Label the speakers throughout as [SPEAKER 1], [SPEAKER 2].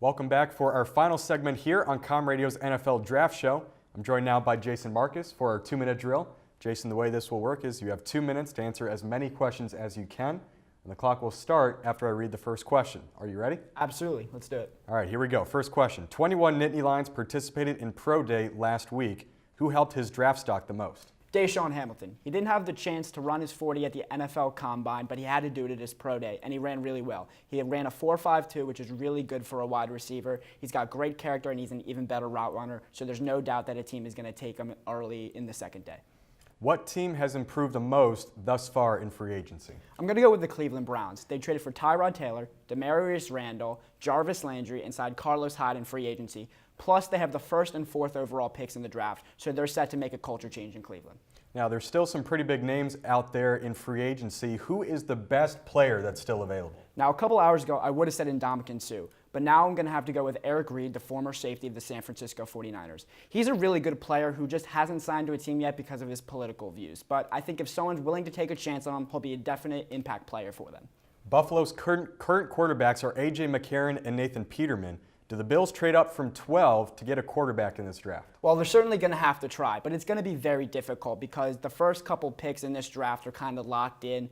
[SPEAKER 1] Welcome back for our final segment here on Com Radio's NFL Draft Show. I'm joined now by Jason Marcus for our 2-minute drill. Jason, the way this will work is you have 2 minutes to answer as many questions as you can, and the clock will start after I read the first question. Are you ready?
[SPEAKER 2] Absolutely. Let's do it.
[SPEAKER 1] All right, here we go. First question. 21 Nittany Lions participated in Pro Day last week. Who helped his draft stock the most?
[SPEAKER 2] Deshaun Hamilton. He didn't have the chance to run his 40 at the NFL Combine, but he had to do it at his pro day, and he ran really well. He ran a 4.52, which is really good for a wide receiver. He's got great character, and he's an even better route runner, so there's no doubt that a team is going to take him early in the second day.
[SPEAKER 1] What team has improved the most thus far in free agency?
[SPEAKER 2] I'm going to go with the Cleveland Browns. They traded for Tyrod Taylor, Demarius Randall, Jarvis Landry, and signed Carlos Hyde in free agency. Plus, they have the 1st and 4th overall picks in the draft, so they're set to make a culture change in Cleveland.
[SPEAKER 1] Now, there's still some pretty big names out there in free agency. Who is the best player that's still available?
[SPEAKER 2] Now, a couple hours ago, I would have said Ndamukong Suh, but now I'm going to have to go with Eric Reid, the former safety of the San Francisco 49ers. He's a really good player who just hasn't signed to a team yet because of his political views, but I think if someone's willing to take a chance on him, he'll be a definite impact player for them.
[SPEAKER 1] Buffalo's current quarterbacks are A.J. McCarron and Nathan Peterman. Do the Bills trade up from 12 to get a quarterback in this draft?
[SPEAKER 2] Well, they're certainly going to have to try, but it's going to be very difficult because the first couple picks in this draft are kind of locked in.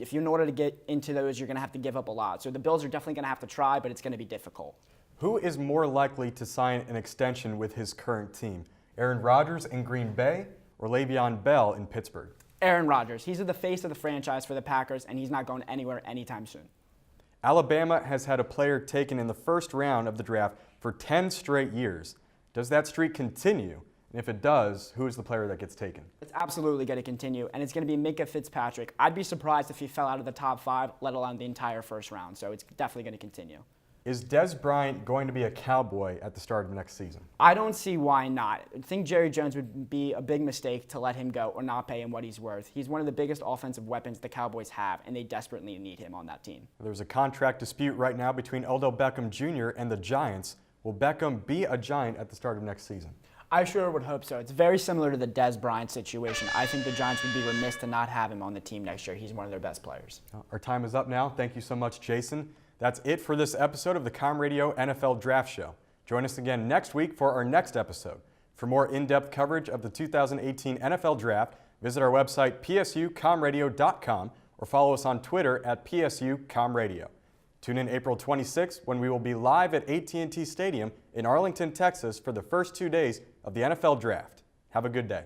[SPEAKER 2] In order to get into those, you're going to have to give up a lot. So the Bills are definitely going to have to try, but it's going to be difficult.
[SPEAKER 1] Who is more likely to sign an extension with his current team? Aaron Rodgers in Green Bay or Le'Veon Bell in Pittsburgh?
[SPEAKER 2] Aaron Rodgers. He's the face of the franchise for the Packers, and he's not going anywhere anytime soon.
[SPEAKER 1] Alabama has had a player taken in the first round of the draft for 10 straight years. Does that streak continue? And if it does, who is the player that gets taken?
[SPEAKER 2] It's absolutely going to continue, and it's going to be Minkah Fitzpatrick. I'd be surprised if he fell out of the top 5, let alone the entire first round, so it's definitely going to continue.
[SPEAKER 1] Is Dez Bryant going to be a Cowboy at the start of next season?
[SPEAKER 2] I don't see why not. I think Jerry Jones would be a big mistake to let him go or not pay him what he's worth. He's one of the biggest offensive weapons the Cowboys have, and they desperately need him on that team.
[SPEAKER 1] There's a contract dispute right now between Beckham Jr. and the Giants. Will Beckham be a Giant at the start of next season?
[SPEAKER 2] I sure would hope so. It's very similar to the Dez Bryant situation. I think the Giants would be remiss to not have him on the team next year. He's one of their best players.
[SPEAKER 1] Our time is up now. Thank you so much, Jason. That's it for this episode of the Com Radio NFL Draft Show. Join us again next week for our next episode. For more in-depth coverage of the 2018 NFL Draft, visit our website psucomradio.com or follow us on Twitter at psucomradio. Tune in April 26th when we will be live at AT&T Stadium in Arlington, Texas for the first 2 days of the NFL Draft. Have a good day.